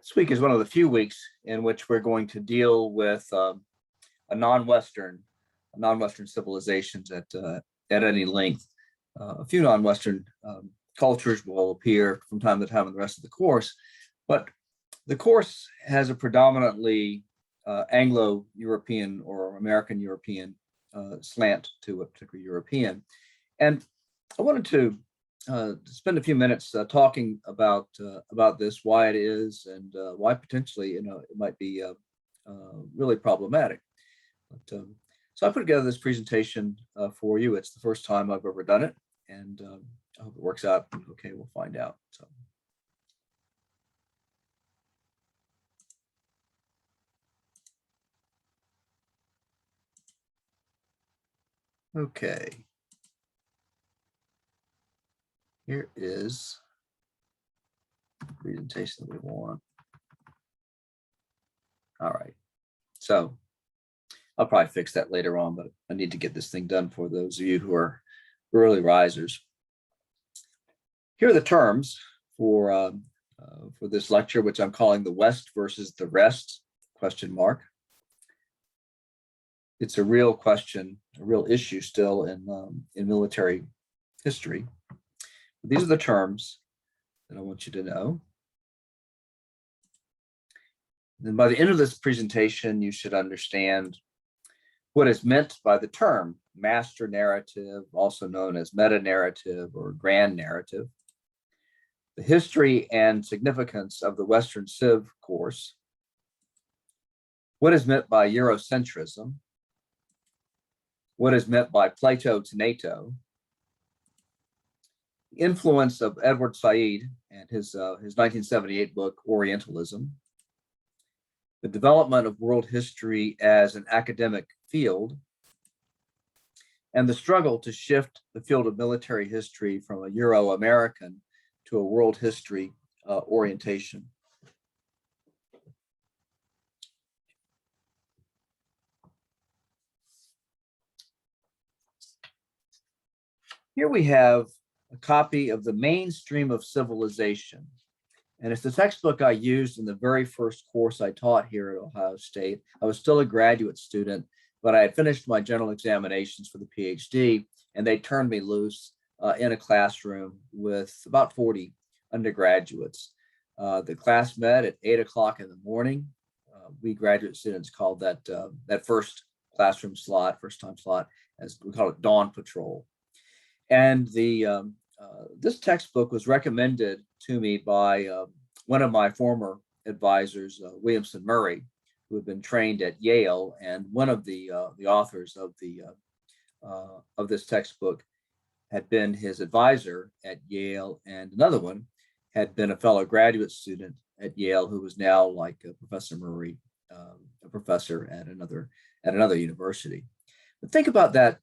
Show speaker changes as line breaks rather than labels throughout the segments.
This week is one of the few weeks in which we're going to deal with a non-Western civilizations at any length. A few non-Western cultures will appear from time to time in the rest of the course, but the course has a predominantly Anglo-European or American-European slant to it, particularly European. And I wanted to spend a few minutes talking about this, why it is, and why potentially it might be really problematic. But, so I put together this presentation for you. It's the first time I've ever done it, and I hope it works out okay. We'll find out. So. Okay. Here is the presentation that we want. All right. So I'll probably fix that later on, but I need to get this thing done for those of you who are early risers. Here are the terms for this lecture, which I'm calling the West versus the Rest, ? It's a real question, a real issue still in military history. These are the terms that I want you to know. Then by the end of this presentation, you should understand what is meant by the term master narrative, also known as meta-narrative or grand narrative, the history and significance of the Western Civ course, what is meant by Eurocentrism, what is meant by Plato to NATO, the influence of Edward Said and his 1978 book, Orientalism, the development of world history as an academic field, and the struggle to shift the field of military history from a Euro-American to a world history orientation. Here we have a copy of The Mainstream of Civilization. And it's the textbook I used in the very first course I taught here at Ohio State. I was still a graduate student, but I had finished my general examinations for the PhD, and they turned me loose in a classroom with about 40 undergraduates. The class met at 8 o'clock in the morning. We graduate students called that first classroom slot, first time slot, as we call it, dawn patrol. And this textbook was recommended to me by one of my former advisors, Williamson Murray, who had been trained at Yale, and one of the authors of this textbook had been his advisor at Yale, and another one had been a fellow graduate student at Yale who was now, like Professor Murray, a professor at another university. But think about that.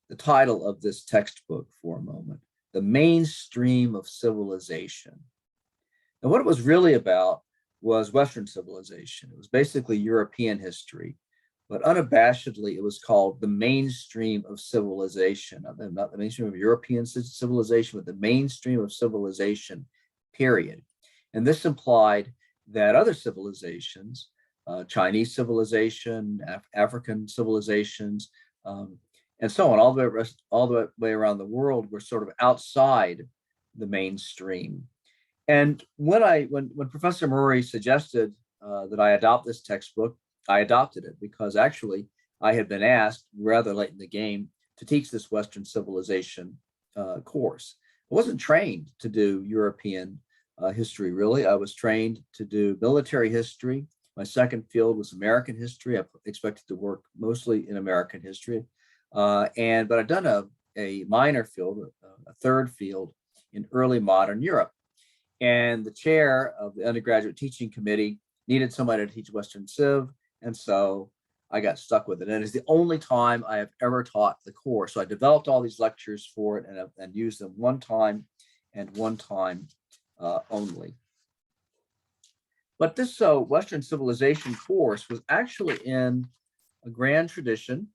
The title of this textbook for a moment, The Mainstream of Civilization. And what it was really about was Western civilization. It was basically European history, but unabashedly it was called the mainstream of civilization, not the mainstream of European civilization, but the mainstream of civilization, period. And this implied that other civilizations, Chinese civilization, African civilizations, and so on, all the way around the world, were sort of outside the mainstream. And when Professor Murray suggested that I adopt this textbook, I adopted it because actually I had been asked rather late in the game to teach this Western civilization course. I wasn't trained to do European history, really. I was trained to do military history. My second field was American history. I expected to work mostly in American history. But I've done a minor field, a third field in early modern Europe. And the chair of the undergraduate teaching committee needed somebody to teach Western Civ. And so I got stuck with it. And it's the only time I have ever taught the course. So I developed all these lectures for it and used them one time and one time only. But this Western civilization course was actually in a grand tradition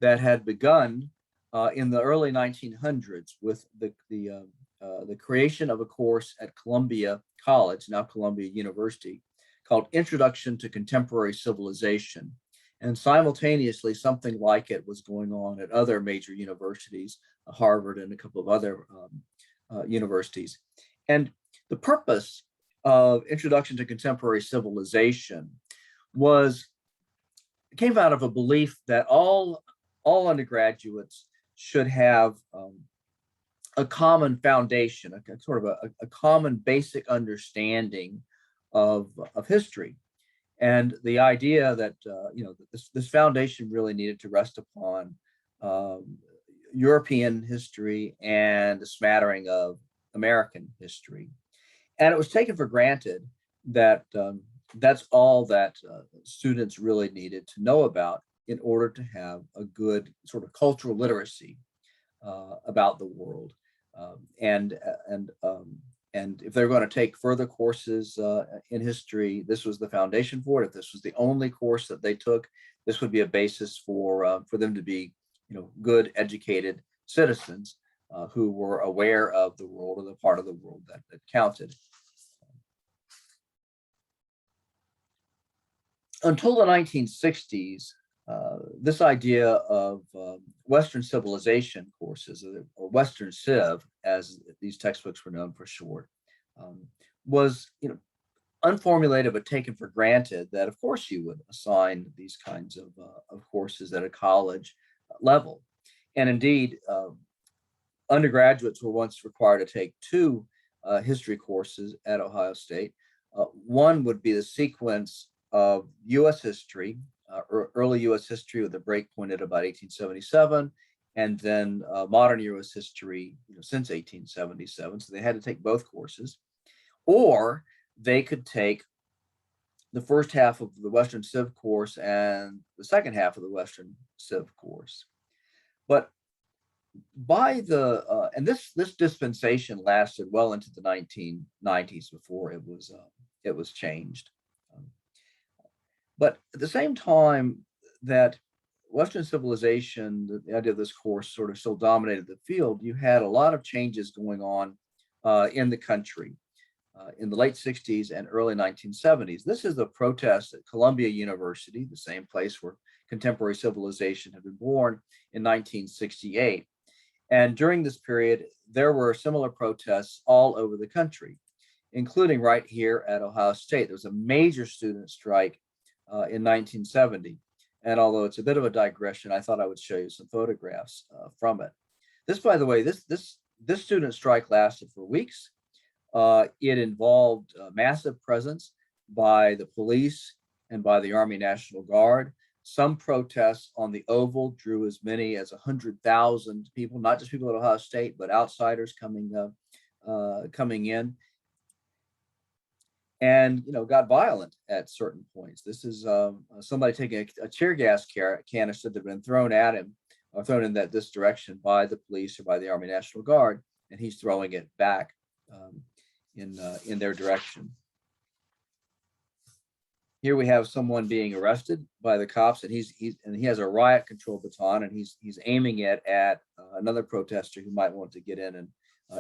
that had begun in the early 1900s with the creation of a course at Columbia College, now Columbia University, called Introduction to Contemporary Civilization. And simultaneously, something like it was going on at other major universities, Harvard and a couple of other universities. And the purpose of Introduction to Contemporary Civilization came out of a belief that all undergraduates should have a common foundation, a sort of a common basic understanding of history. And the idea that this foundation really needed to rest upon European history and a smattering of American history. And it was taken for granted that that's all that students really needed to know about in order to have a good sort of cultural literacy about the world. And if they're going to take further courses in history, this was the foundation for it. If this was the only course that they took, this would be a basis for them to be, good, educated citizens who were aware of the world or the part of the world that counted. Until the 1960s, this idea of Western civilization courses, or Western Civ, as these textbooks were known for short, was unformulated but taken for granted that, of course, you would assign these kinds of courses at a college level. And indeed, undergraduates were once required to take two history courses at Ohio State. One would be the sequence of U.S. history, early U.S. history with a break point at about 1877, and then modern U.S. history since 1877. So they had to take both courses. Or they could take the first half of the Western Civ course and the second half of the Western Civ course. But by and this dispensation lasted well into the 1990s before it was changed. But at the same time that Western civilization, the idea of this course sort of still dominated the field, you had a lot of changes going on in the country in the late 60s and early 1970s. This is the protest at Columbia University, the same place where contemporary civilization had been born in 1968. And during this period, there were similar protests all over the country, including right here at Ohio State. There was a major student strike in 1970. And although it's a bit of a digression, I thought I would show you some photographs from it. This, by the way, this student strike lasted for weeks. It involved massive presence by the police and by the Army National Guard. Some protests on the Oval drew as many as 100,000 people, not just people at Ohio State, but outsiders coming in, and got violent at certain points. This is somebody taking a tear gas canister that had been thrown at him, or thrown in this direction by the police or by the Army National Guard, and he's throwing it back in their direction. Here we have someone being arrested by the cops, and he has a riot control baton, and he's aiming it at another protester who might want to get in and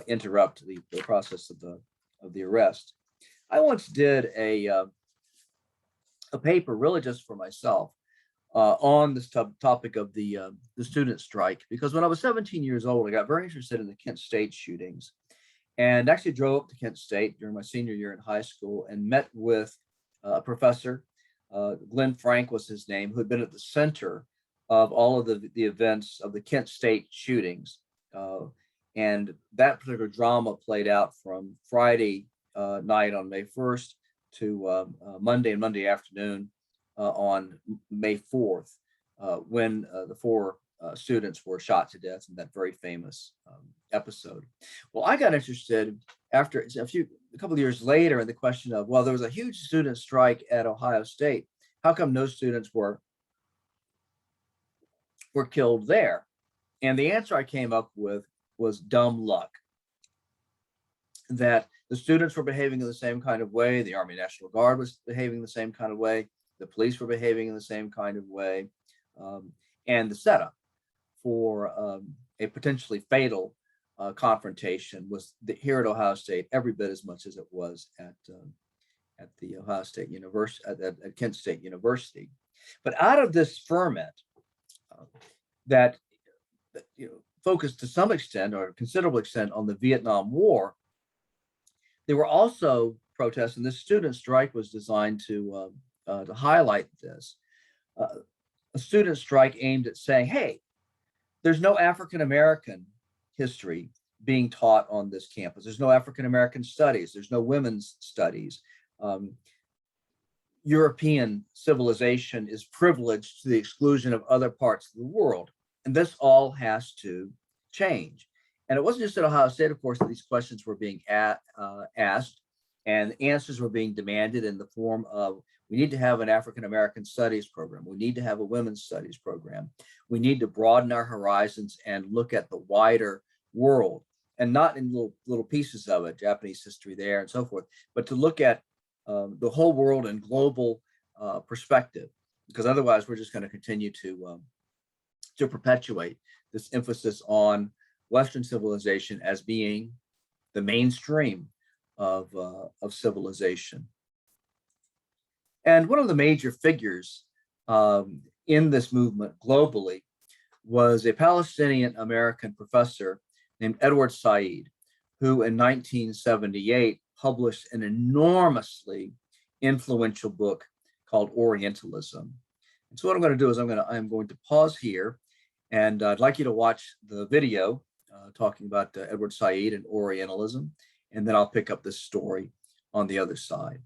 interrupt the process of the arrest. I once did a paper, really just for myself, on this topic of the student strike, because when I was 17 years old, I got very interested in the Kent State shootings, and actually drove up to Kent State during my senior year in high school and met with a professor. Glenn Frank was his name, who had been at the center of all of the events of the Kent State shootings. And that particular drama played out from Friday night on May 1st to Monday and Monday afternoon on May 4th, when the four students were shot to death in that very famous episode. Well, I got interested after a couple of years later in the question of, well, there was a huge student strike at Ohio State. How come no students were killed there? And the answer I came up with was dumb luck. That the students were behaving in the same kind of way, the Army National Guard was behaving the same kind of way, the police were behaving in the same kind of way, and the setup for a potentially fatal confrontation was here at Ohio State every bit as much as it was at the Ohio State University, at Kent State University. But out of this ferment that focused to some extent or considerable extent on the Vietnam War, there were also protests, and this student strike was designed to highlight this. A student strike aimed at saying, hey, there's no African American history being taught on this campus. There's no African American studies. There's no women's studies. European civilization is privileged to the exclusion of other parts of the world. And this all has to change. And it wasn't just at Ohio State, of course, that these questions were being asked and answers were being demanded in the form of, we need to have an African American studies program. We need to have a women's studies program. We need to broaden our horizons and look at the wider world, and not in little pieces of it, Japanese history there and so forth, but to look at the whole world in global perspective, because otherwise we're just going to continue to perpetuate this emphasis on Western civilization as being the mainstream of civilization. And one of the major figures in this movement globally was a Palestinian American professor named Edward Said, who in 1978 published an enormously influential book called Orientalism. And so what I'm going to do is I'm going to pause here, and I'd like you to watch the video talking about Edward Said and Orientalism, and then I'll pick up this story on the other side.